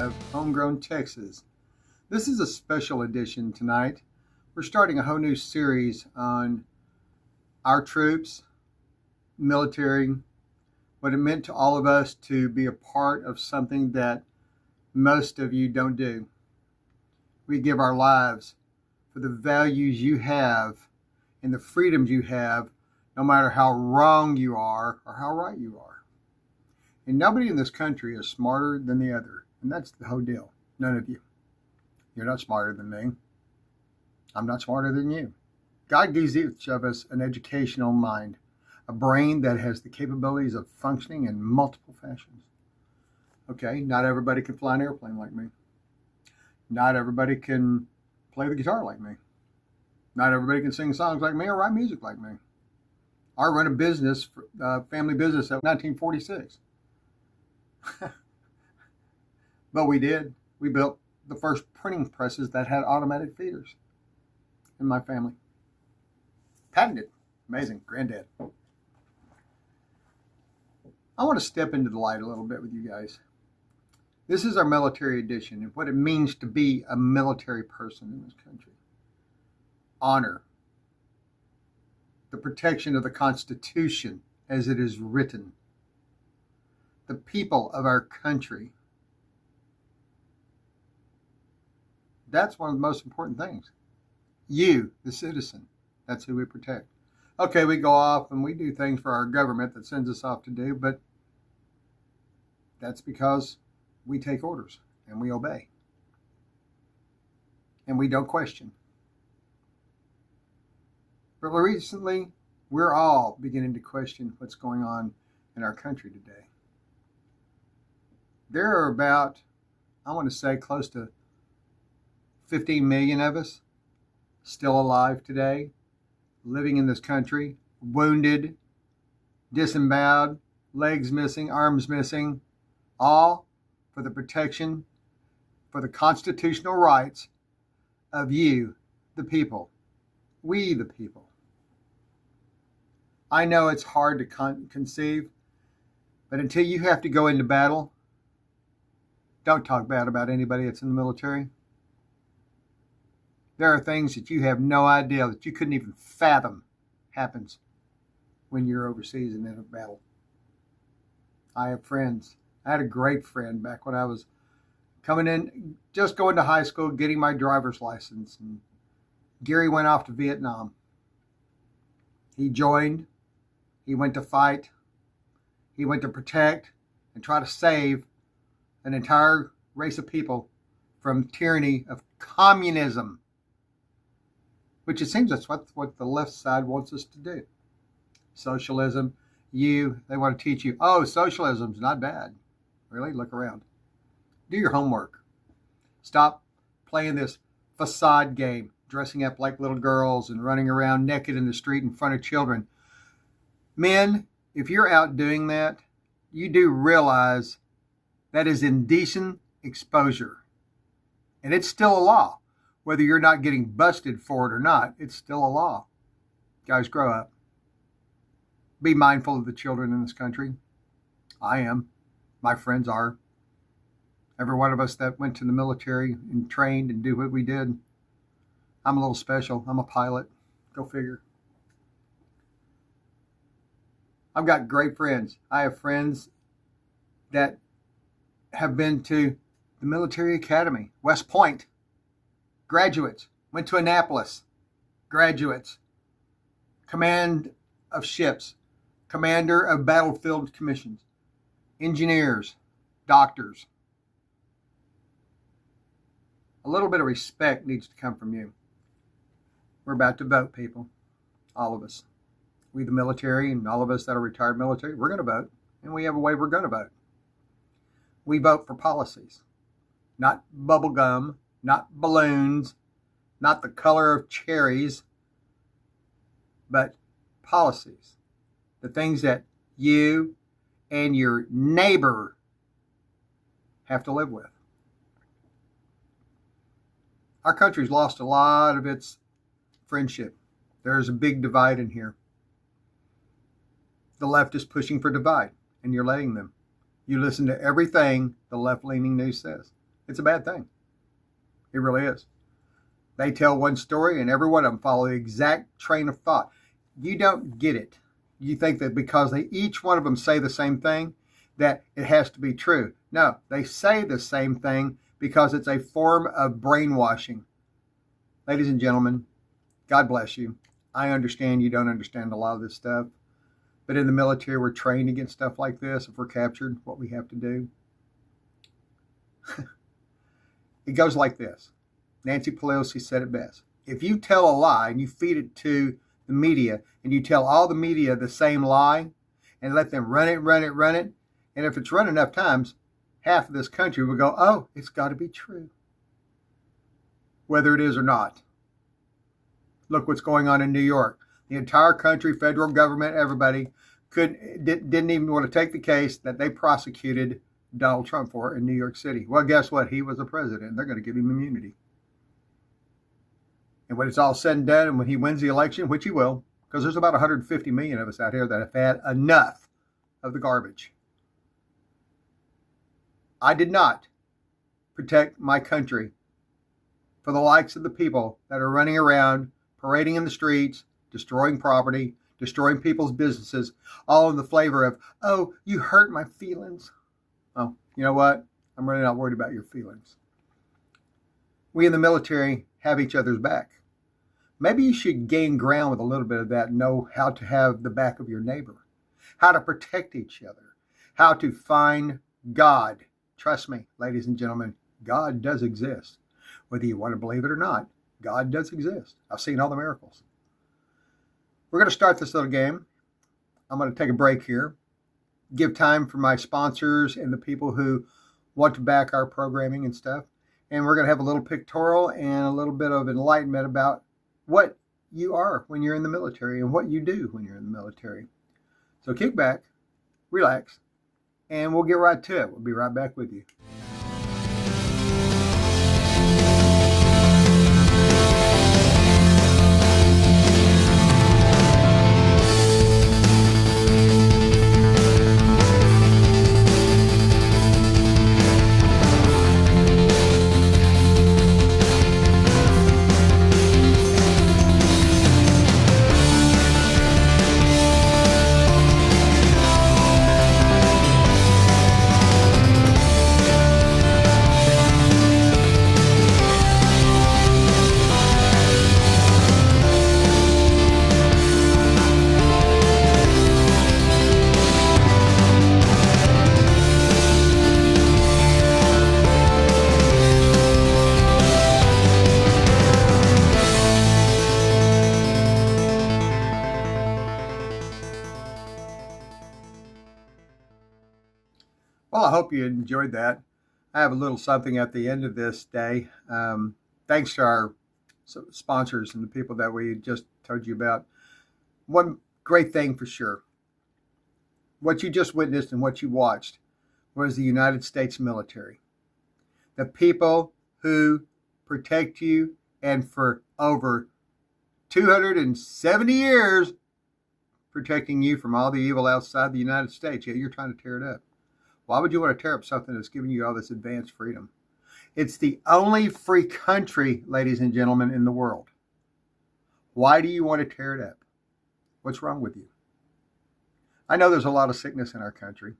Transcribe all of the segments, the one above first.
of Homegrown Texas. This is a special edition tonight. We're starting a whole new series on our troops, military, what it meant to all of us to be a part of something that most of you don't do. We give our lives for the values you have and the freedoms you have, no matter how wrong you are or how right you are. And nobody in this country is smarter than the other. And that's the whole deal. None of you. You're not smarter than me. I'm not smarter than you. God gives each of us an educational mind, a brain that has the capabilities of functioning in multiple fashions. Okay, not everybody can fly an airplane like me. Not everybody can play the guitar like me. Not everybody can sing songs like me or write music like me. I run a business, family business at 1946. But we did. We built the first printing presses that had automatic feeders in my family. Patented. Amazing. Granddad. I want to step into the light a little bit with you guys. This is our military edition and what it means to be a military person in this country. Honor. The protection of the Constitution as it is written. The people of our country. That's one of the most important things. You, the citizen, that's who we protect. Okay, we go off and we do things for our government that sends us off to do, but that's because we take orders and we obey. And we don't question. But recently, we're all beginning to question what's going on in our country today. There are about, I want to say, close to 15 million of us still alive today, living in this country, wounded, disemboweled, legs missing, arms missing, all for the protection, for the constitutional rights of you, the people. We, the people. I know it's hard to conceive, but until you have to go into battle, don't talk bad about anybody that's in the military. There are things that you have no idea, that you couldn't even fathom happens when you're overseas and in a battle. I have friends. I had a great friend back when I was coming in, just going to high school, getting my driver's license. And Gary went off to Vietnam. He joined. He went to fight. He went to protect and try to save an entire race of people from tyranny of communism, which it seems that's what the left side wants us to do. Socialism, they want to teach you, oh, socialism's not bad. Really? Look around. Do your homework. Stop playing this facade game, dressing up like little girls and running around naked in the street in front of children. Men, if you're out doing that, you do realize that is indecent exposure. And it's still a law. Whether you're not getting busted for it or not, it's still a law. Guys, grow up. Be mindful of the children in this country. I am. My friends are. Every one of us that went to the military and trained and do what we did. I'm a little special. I'm a pilot. Go figure. I've got great friends. I have friends that have been to the military academy, West Point. Graduates. Went to Annapolis. Graduates. Command of ships. Commander of battlefield commissions. Engineers. Doctors. A little bit of respect needs to come from you. We're about to vote, people. All of us. We, the military, and all of us that are retired military, we're going to vote. And we have a way we're going to vote. We vote for policies. Not bubble gum. Not balloons. Not the color of cherries. But policies. The things that you and your neighbor have to live with. Our country's lost a lot of its friendship. There's a big divide in here. The left is pushing for divide, and you're letting them. You listen to everything the left-leaning news says. It's a bad thing. It really is. They tell one story and every one of them follow the exact train of thought. You don't get it. You think that because they each one of them say the same thing, that it has to be true. No, they say the same thing because it's a form of brainwashing. Ladies and gentlemen, God bless you. I understand you don't understand a lot of this stuff, but in the military, we're trained against stuff like this. If we're captured, what we have to do. It goes like this. Nancy Pelosi said it best. If you tell a lie and you feed it to the media and you tell all the media the same lie and let them run it, and if it's run enough times, half of this country will go, oh, it's got to be true, whether it is or not. Look what's going on in New York. The entire country, federal government, everybody didn't even want to take the case that they prosecuted Donald Trump for in New York City. Well, guess what? He was the president. They're going to give him immunity. And when it's all said and done, and when he wins the election, which he will, because there's about 150 million of us out here that have had enough of the garbage. I did not protect my country for the likes of the people that are running around, parading in the streets, destroying property, destroying people's businesses, all in the flavor of, oh, you hurt my feelings. Oh, you know what? I'm really not worried about your feelings. We in the military have each other's back. Maybe you should gain ground with a little bit of that, know how to have the back of your neighbor, how to protect each other, how to find God. Trust me, ladies and gentlemen, God does exist. Whether you want to believe it or not, God does exist. I've seen all the miracles. We're going to start this little game. I'm going to take a break here, give time for my sponsors and the people who want to back our programming and stuff. And we're going to have a little pictorial and a little bit of enlightenment about what you are when you're in the military and what you do when you're in the military. So kick back, relax, and we'll get right to it. We'll be right back with you. Well, I hope you enjoyed that. I have a little something at the end of this day. Thanks to our sponsors and the people that we just told you about. One great thing for sure. What you just witnessed and what you watched was the United States military. The people who protect you and for over 270 years protecting you from all the evil outside the United States. Yet you're trying to tear it up. Why would you want to tear up something that's giving you all this advanced freedom? It's the only free country, ladies and gentlemen, in the world. Why do you want to tear it up? What's wrong with you? I know there's a lot of sickness in our country.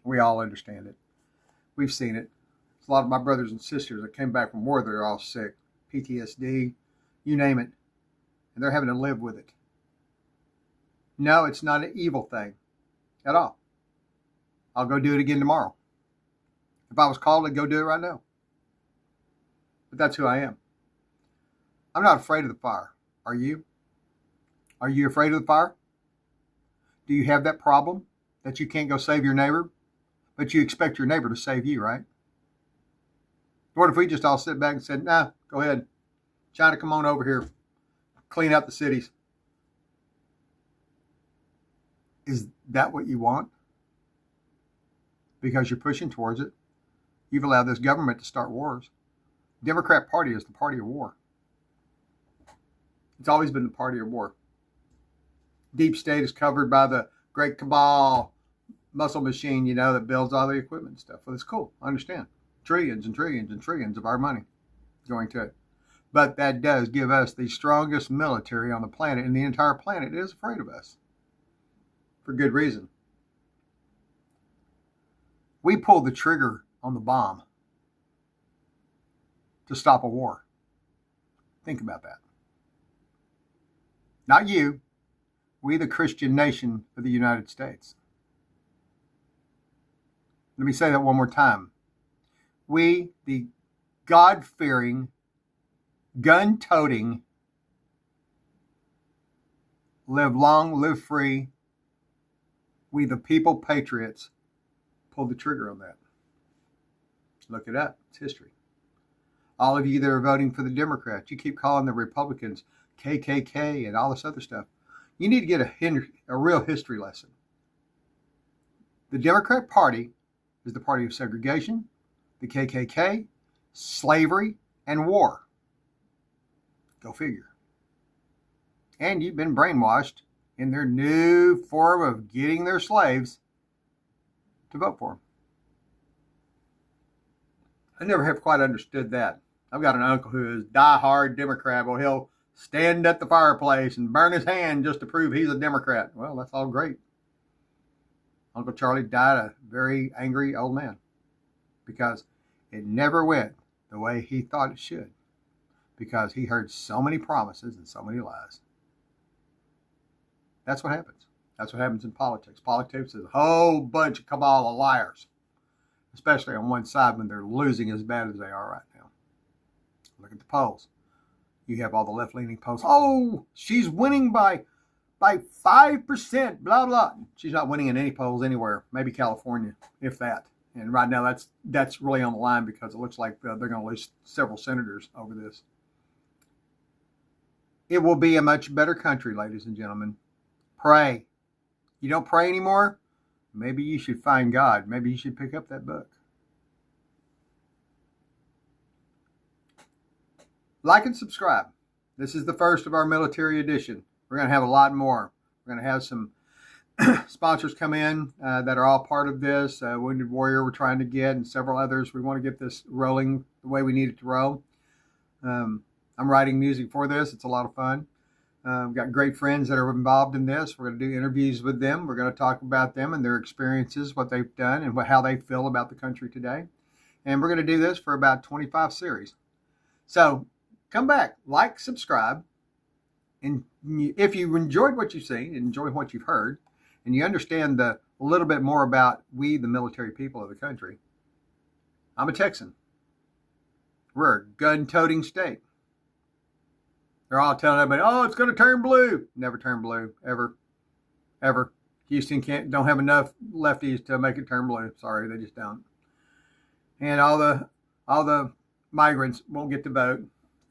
We all understand it. We've seen it. A lot of my brothers and sisters that came back from war, they're all sick. PTSD, you name it. And they're having to live with it. No, it's not an evil thing at all. I'll go do it again tomorrow. If I was called, I'd go do it right now. But that's who I am. I'm not afraid of the fire. Are you? Are you afraid of the fire? Do you have that problem that you can't go save your neighbor, but you expect your neighbor to save you, right? What if we just all sit back and said, nah, go ahead. China, come on over here. Clean up the cities. Is that what you want? Because you're pushing towards it. You've allowed this government to start wars. Democrat Party is the party of war. It's always been the party of war. Deep state is covered by the great cabal muscle machine, that builds all the equipment and stuff. Well, it's cool. I understand. trillions and trillions and trillions of our money going to it. But that does give us the strongest military on the planet, and the entire planet is afraid of us. For good reason. We pulled the trigger on the bomb to stop a war. Think about that. Not you. We, the Christian nation of the United States. Let me say that one more time. We, the God-fearing, gun-toting, live long, live free, we, the people patriots, pulled the trigger on that. Look it up. It's history. All of you that are voting for the Democrats, you keep calling the Republicans KKK and all this other stuff. You need to get a real history lesson. The Democrat Party is the party of segregation, the KKK, slavery, and war. Go figure. And you've been brainwashed in their new form of getting their slaves to vote for them. I never have quite understood that. I've got an uncle who is die-hard Democrat. Well, he'll stand at the fireplace and burn his hand just to prove he's a Democrat. Well, that's all great. Uncle Charlie died a very angry old man because it never went the way he thought it should, because he heard so many promises and so many lies. That's what happens. That's what happens in politics. Politics is a whole bunch of cabal of liars, especially on one side when they're losing as bad as they are right now. Look at the polls. You have all the left-leaning polls. Oh, she's winning by 5%, blah, blah. She's not winning in any polls anywhere, maybe California, if that. And right now that's really on the line because it looks like they're going to lose several senators over this. It will be a much better country, ladies and gentlemen. Pray. You don't pray anymore? Maybe you should find God. Maybe you should pick up that book. Like and subscribe. This is the first of our military edition. We're going to have a lot more. We're going to have some sponsors come in that are all part of this. Wounded Warrior we're trying to get, and several others. We want to get this rolling the way we need it to roll. I'm writing music for this. It's a lot of fun. We've got great friends that are involved in this. We're going to do interviews with them. We're going to talk about them and their experiences, what they've done, and how they feel about the country today. And we're going to do this for about 25 series. So come back, like, subscribe. And if you enjoyed what you've seen and enjoy what you've heard, and you understand a little bit more about we, the military people of the country, I'm a Texan. We're a gun-toting state. They're all telling everybody, oh, it's going to turn blue. Never turn blue, ever, ever. Houston don't have enough lefties to make it turn blue. Sorry, they just don't. And all the migrants won't get to vote.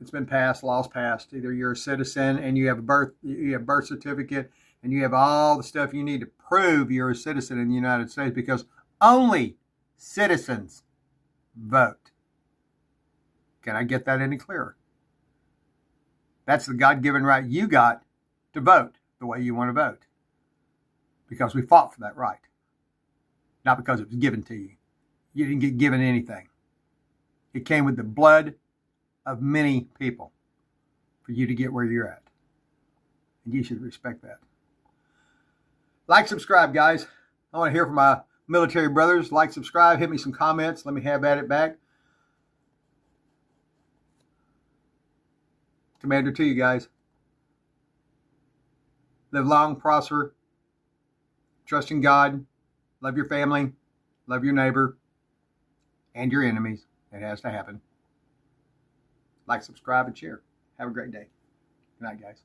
It's been passed, laws passed. Either you're a citizen and you have a birth certificate, and you have all the stuff you need to prove you're a citizen in the United States, because only citizens vote. Can I get that any clearer? That's the God-given right you got to vote the way you want to vote, because we fought for that right, not because it was given to you. You didn't get given anything. It came with the blood of many people for you to get where you're at. And you should respect that. Like, subscribe, guys. I want to hear from my military brothers. Like, subscribe, hit me some comments. Let me have at it back. Commander to you guys. Live long, prosper, trust in God, love your family, love your neighbor, and your enemies. It has to happen. Like, subscribe, and share. Have a great day. Good night, guys.